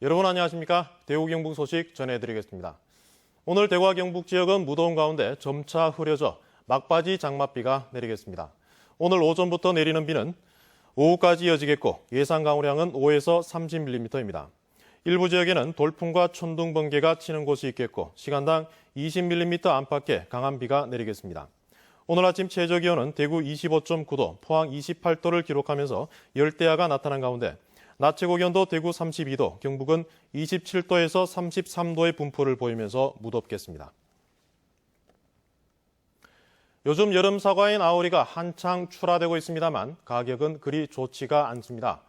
여러분 안녕하십니까? 대구 경북 소식 전해드리겠습니다. 오늘 대구와 경북 지역은 무더운 가운데 점차 흐려져 막바지 장맛비가 내리겠습니다. 오늘 오전부터 내리는 비는 오후까지 이어지겠고 예상 강우량은 5에서 30mm입니다. 일부 지역에는 돌풍과 천둥, 번개가 치는 곳이 있겠고 시간당 20mm 안팎의 강한 비가 내리겠습니다. 오늘 아침 최저 기온은 대구 25.9도, 포항 28도를 기록하면서 열대야가 나타난 가운데 낮 최고 기온도 대구 32도, 경북은 27도에서 33도의 분포를 보이면서 무덥겠습니다. 요즘 여름 사과인 아오리가 한창 출하되고 있습니다만 가격은 그리 좋지가 않습니다.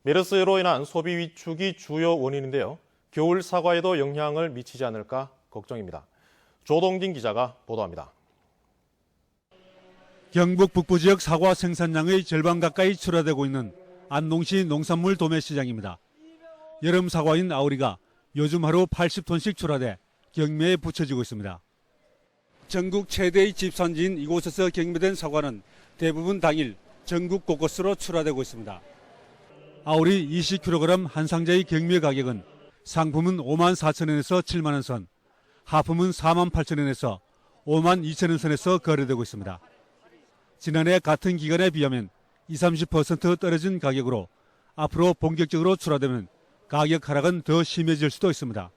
메르스로 인한 소비 위축이 주요 원인인데요. 겨울 사과에도 영향을 미치지 않을까 걱정입니다. 조동진 기자가 보도합니다. 경북 북부 지역 사과 생산량의 절반 가까이 출하되고 있는 안동시 농산물 도매시장입니다. 여름 사과인 아오리가 요즘 하루 80톤씩 출하돼 경매에 붙여지고 있습니다. 전국 최대의 집산지인 이곳에서 경매된 사과는 대부분 당일 전국 곳곳으로 출하되고 있습니다. 아오리 20kg 한 상자의 경매 가격은 상품은 54,000원에서 70,000원 선, 하품은 48,000원에서 52,000원 선에서 거래되고 있습니다. 지난해 같은 기간에 비하면 20-30% 떨어진 가격으로 앞으로 본격적으로 출하되면 가격 하락은 더 심해질 수도 있습니다.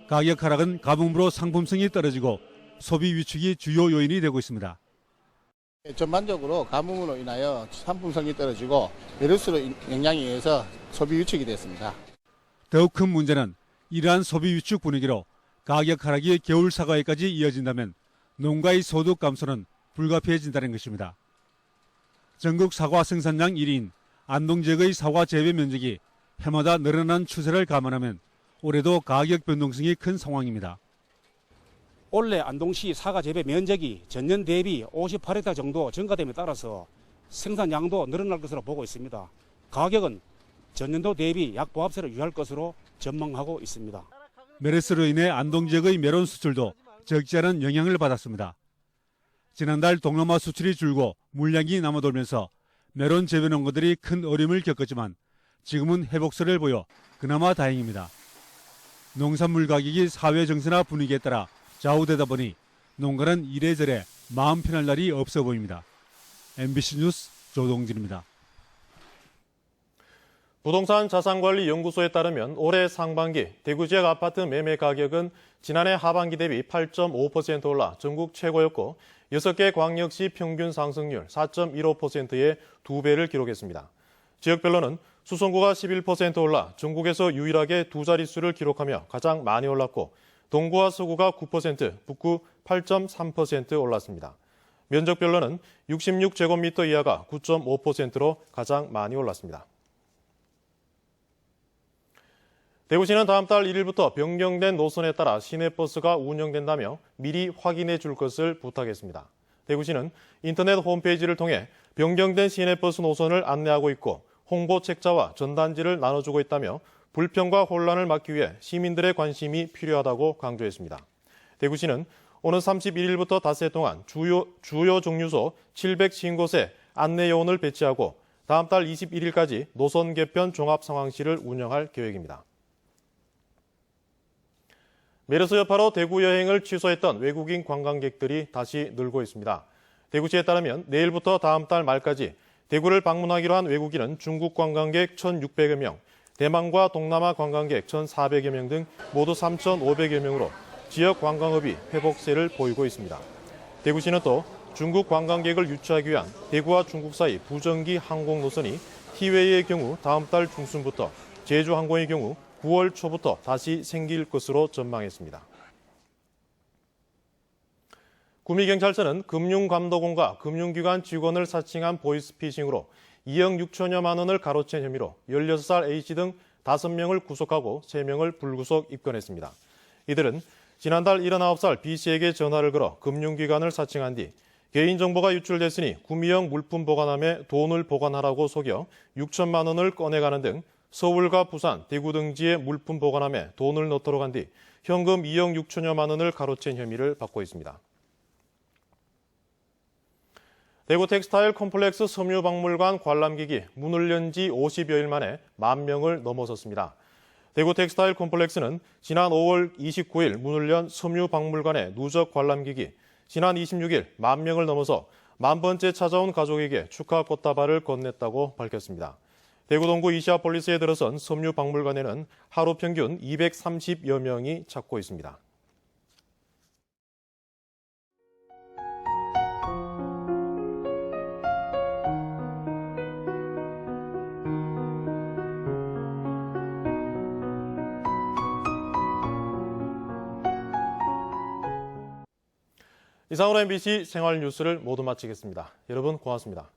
가격 하락은 가뭄으로 상품성이 떨어지고 소비 위축이 주요 요인이 되고 있습니다. 전반적으로 가뭄으로 인하여 상품성이 떨어지고 메르스로 영향에 의해서 소비 위축이 됐습니다. 더욱 큰 문제는 이러한 소비 위축 분위기로 가격 하락이 겨울 사과에까지 이어진다면 농가의 소득 감소는 불가피해진다는 것입니다. 전국 사과 생산량 1위인 안동 지역의 사과 재배 면적이 해마다 늘어난 추세를 감안하면 올해도 가격 변동성이 큰 상황입니다. 올해 안동시 사과 재배 면적이 전년 대비 58헥타 정도 증가됨에 따라서 생산량도 늘어날 것으로 보고 있습니다. 가격은 전년도 대비 약보합세를 유지할 것으로 전망하고 있습니다. 메르스로 인해 안동 지역의 메론 수출도 적지 않은 영향을 받았습니다. 지난달 동남아 수출이 줄고 물량이 남아돌면서 메론 재배 농가들이 큰 어려움을 겪었지만 지금은 회복세를 보여 그나마 다행입니다. 농산물 가격이 사회 정세나 분위기에 따라 좌우되다 보니 농가는 이래저래 마음 편할 날이 없어 보입니다. MBC 뉴스 조동진입니다. 부동산 자산관리연구소에 따르면 올해 상반기 대구 지역 아파트 매매 가격은 지난해 하반기 대비 8.5% 올라 전국 최고였고 6개 광역시 평균 상승률 4.15%의 2배를 기록했습니다. 지역별로는 수성구가 11% 올라 전국에서 유일하게 두 자릿수를 기록하며 가장 많이 올랐고 동구와 서구가 9%, 북구 8.3% 올랐습니다. 면적별로는 66제곱미터 이하가 9.5%로 가장 많이 올랐습니다. 대구시는 다음 달 1일부터 변경된 노선에 따라 시내버스가 운영된다며 미리 확인해 줄 것을 부탁했습니다. 대구시는 인터넷 홈페이지를 통해 변경된 시내버스 노선을 안내하고 있고 홍보 책자와 전단지를 나눠주고 있다며 불편과 혼란을 막기 위해 시민들의 관심이 필요하다고 강조했습니다. 대구시는 오는 31일부터 닷새 동안 주요 정류소 750곳에 안내요원을 배치하고 다음 달 21일까지 노선 개편 종합상황실을 운영할 계획입니다. 메르스 여파로 대구 여행을 취소했던 외국인 관광객들이 다시 늘고 있습니다. 대구시에 따르면 내일부터 다음 달 말까지 대구를 방문하기로 한 외국인은 중국 관광객 1,600여 명, 대만과 동남아 관광객 1,400여 명 등 모두 3,500여 명으로 지역 관광업이 회복세를 보이고 있습니다. 대구시는 또 중국 관광객을 유치하기 위한 대구와 중국 사이 부정기 항공 노선이 티웨이의 경우 다음 달 중순부터, 제주항공의 경우 9월 초부터 다시 생길 것으로 전망했습니다. 구미경찰서는 금융감독원과 금융기관 직원을 사칭한 보이스피싱으로 2억 6천여만 원을 가로챈 혐의로 16살 A씨 등 5명을 구속하고 3명을 불구속 입건했습니다. 이들은 지난달 79살 B씨에게 전화를 걸어 금융기관을 사칭한 뒤 개인정보가 유출됐으니 구미형 물품 보관함에 돈을 보관하라고 속여 6천만 원을 꺼내가는 등 서울과 부산, 대구 등지의 물품 보관함에 돈을 넣도록 한 뒤 현금 2억 6천여만 원을 가로챈 혐의를 받고 있습니다. 대구 텍스타일 컴플렉스 섬유박물관 관람객이 문을 연 지 50여일 만에 10,000명을 넘어섰습니다. 대구 텍스타일 콤플렉스는 지난 5월 29일 문을 연 섬유박물관의 누적 관람객이 지난 26일 10,000명을 넘어서 10,000번째 찾아온 가족에게 축하 꽃다발을 건넸다고 밝혔습니다. 대구 동구 이시아폴리스에 들어선 섬유박물관에는 하루 평균 230여 명이 찾고 있습니다. 이상으로 MBC 생활 뉴스를 모두 마치겠습니다. 여러분 고맙습니다.